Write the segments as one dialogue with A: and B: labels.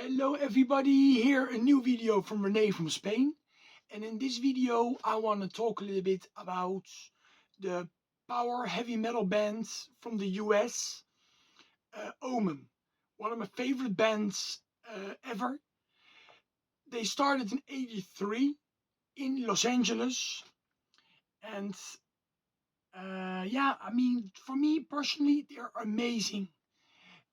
A: Hello everybody, here a new video from Renee from Spain, and in this video I want to talk a little bit about the power heavy metal band from the US, OMEN, one of my favorite bands ever. They started in '83 in Los Angeles, and for me personally they're amazing.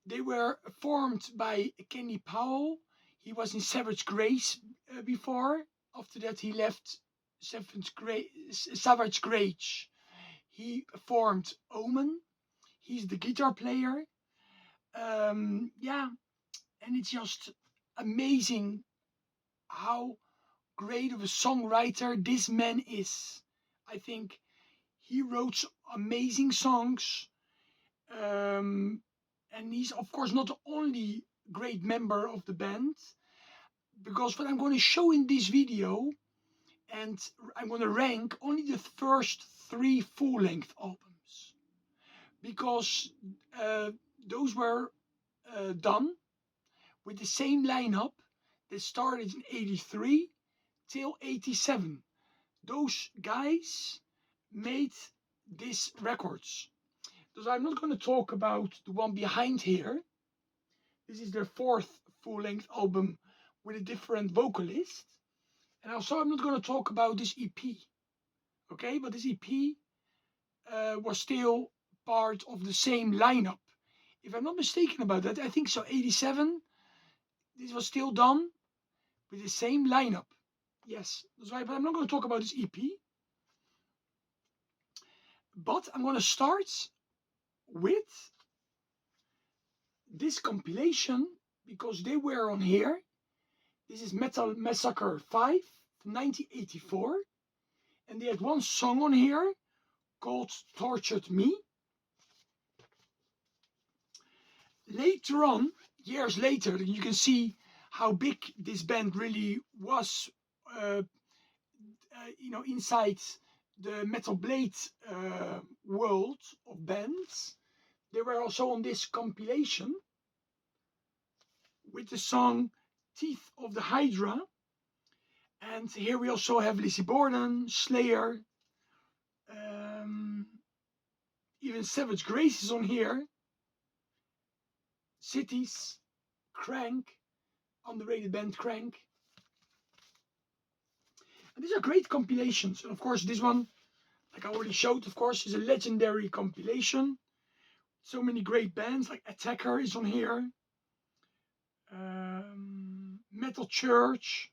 A: They were formed by Kenny Powell. He was in Savage Grace before. After that, he left Savage Grace. He formed Omen. He's the guitar player. And it's just amazing how great of a songwriter this man is. I think he wrote amazing songs. And he's of course not the only great member of the band, because what I'm going to show in this video, and I'm going to rank only the first 3 full-length albums, because those were done with the same lineup that started in '83 till '87. Those guys made these records. So I'm not going to talk about the one behind here. This is their 4th full-length album with a different vocalist. And also I'm not going to talk about this EP. Okay, but this EP was still part of the same lineup. If I'm not mistaken about that, I think so, '87, this was still done with the same lineup. Yes, that's right, but I'm not going to talk about this EP. But I'm going to start with this compilation, because they were on here. This is Metal Massacre 5 from 1984, and they had one song on here called Tortured Me. Later on, years later, you can see how big this band really was, inside the Metal Blade world of bands. They were also on this compilation with the song Teeth of the Hydra. And here we also have Lizzie Borden, Slayer, even Savage Grace is on here, Cities, Crank, underrated band Crank. And these are great compilations. And of course this one, like I already showed, of course, is a legendary compilation. So many great bands, like Attacker is on here, Metal Church,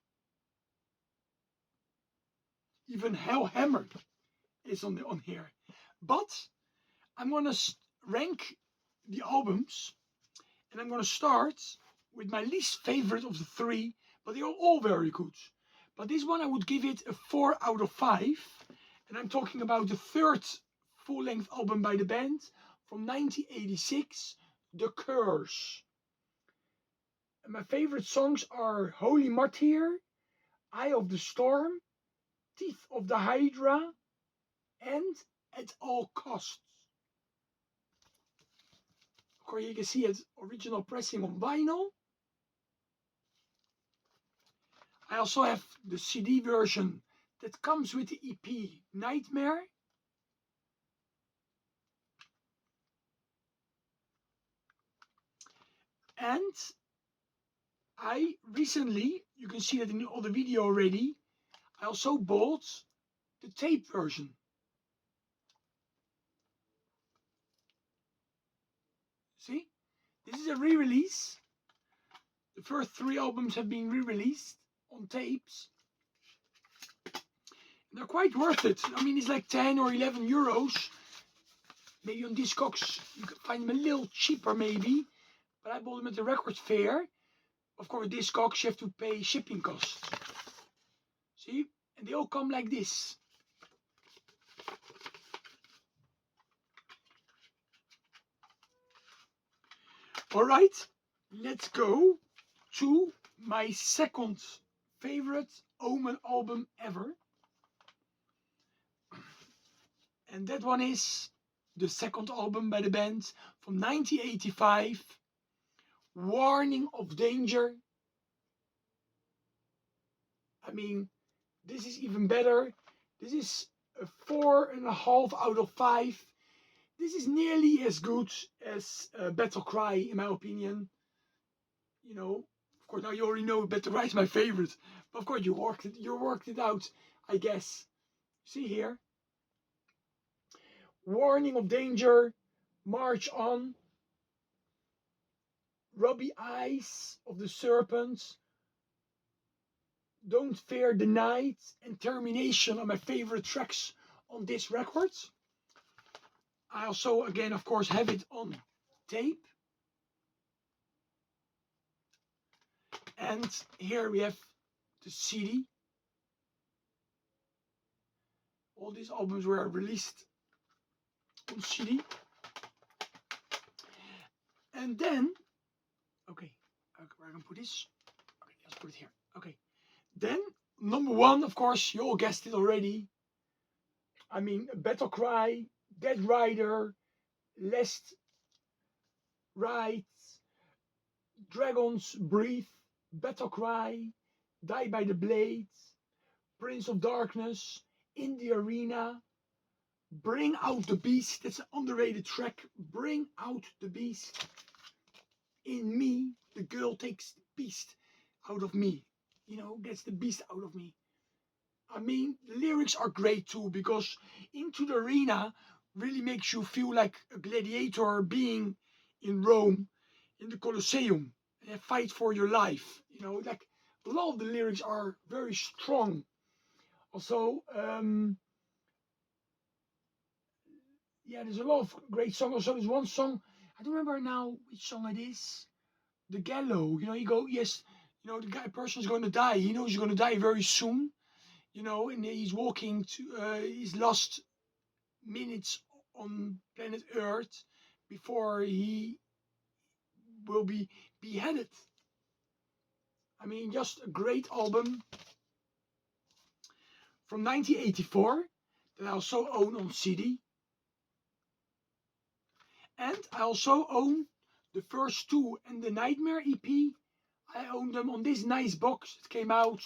A: even Hellhammer is on here. But I'm going to rank the albums, and I'm going to start with my least favorite of the 3, but they are all very good. But this one I would give it a 4 out of 5, and I'm talking about the 3rd full-length album by the band from 1986, The Curse. And my favorite songs are Holy Martyr, Eye of the Storm, Teeth of the Hydra, and At All Costs. Of course, you can see its original pressing on vinyl. I also have the CD version that comes with the EP Nightmare. And I recently, you can see that in the other video already, I also bought the tape version. See, this is a re-release. The first 3 albums have been re-released on tapes. And they're quite worth it. I mean, it's like 10 or 11 euros. Maybe on Discogs you can find them a little cheaper maybe. But I bought them at the record fair. Of course, with Discogs you have to pay shipping costs. See? And they all come like this. Alright, let's go to my 2nd favorite Omen album ever. And that one is the 2nd album by the band from 1985, Warning of Danger, I mean, this is even better. This is a 4.5 out of 5. This is nearly as good as Battle Cry, in my opinion. You know, of course, now you already know Battle Cry is my favorite. But of course, you worked it out, I guess. See here. Warning of danger. March on. Ruby eyes of the serpent. Don't fear the night. And Termination are my favorite tracks on this record. I also, again, of course, have it on tape. And here we have the CD. All these albums were released on CD. And then, okay, where can I put this? Okay, let's put it here. Okay, then number 1, of course, you all guessed it already. I mean, Battle Cry, Dead Rider, Last Rites, Dragons Breathe, Battle Cry, Die by the Blade, Prince of Darkness, In the Arena, Bring Out the Beast. That's an underrated track. Bring Out the Beast. In me, the girl takes the beast out of me. You know, gets the beast out of me. I mean, the lyrics are great too, because Into the Arena really makes you feel like a gladiator being in Rome, in the Colosseum, and fight for your life. You know, like a lot of the lyrics are very strong. Also, yeah, there's a lot of great songs. Also, there's one song, I don't remember now which song it is. The Gallow, you know, yes, you know, the person's going to die. He knows he's going to die very soon, you know, and he's walking to his last minutes on planet Earth before he will be beheaded. I mean, just a great album from 1984 that I also own on CD. And I also own the first 2 and the Nightmare EP. I own them on this nice box. It came out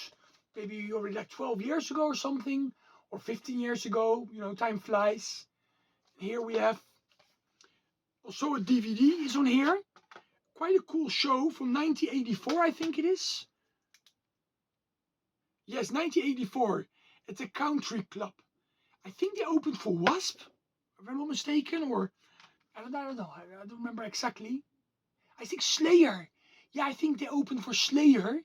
A: maybe already like 12 years ago or something, or 15 years ago. You know, time flies. Here we have also a DVD is on here. Quite a cool show from 1984, I think it is. Yes, 1984 at the Country Club. I think they opened for Wasp, if I'm not mistaken, or I don't know. I don't remember exactly. I think Slayer. Yeah, I think they opened for Slayer.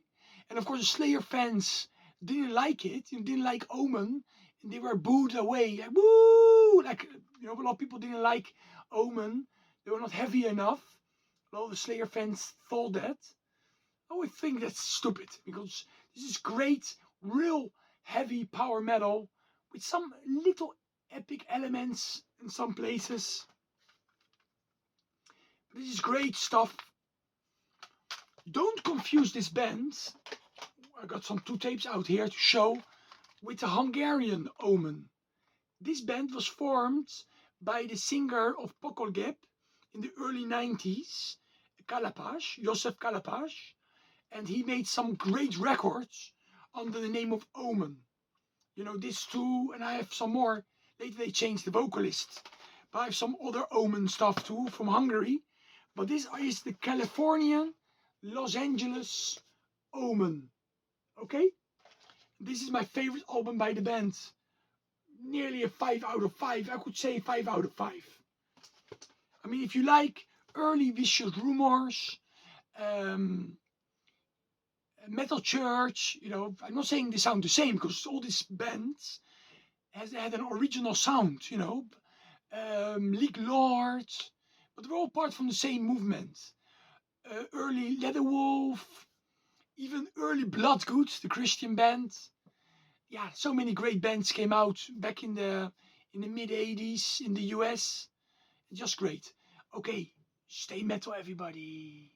A: And of course, the Slayer fans didn't like it. Didn't like Omen. And they were booed away. Like, woo! Like, you know, a lot of people didn't like Omen. They were not heavy enough. A lot of the Slayer fans thought that. I always think that's stupid. Because this is great, real heavy power metal. With some little epic elements in some places. This is great stuff. Don't confuse this band. I got some 2 tapes out here to show with the Hungarian Omen. This band was formed by the singer of Pokolgép in the early 90s, Kalapás, Joseph Kalapás, and he made some great records under the name of Omen. You know, this too, and I have some more. Later they changed the vocalist. But I have some other Omen stuff too from Hungary. But this is the Californian Los Angeles Omen. Okay? This is my favorite album by the band. Nearly a 5 out of 5. I could say 5 out of 5. I mean, if you like early Vicious Rumors, Metal Church, you know, I'm not saying they sound the same because all these bands had an original sound, you know. League Lord, but they're all part from the same movement. Early Leatherwolf, even early Bloodgood, the Christian band. Yeah, so many great bands came out back in the mid 80s in the US. Just great. Okay, stay metal, everybody.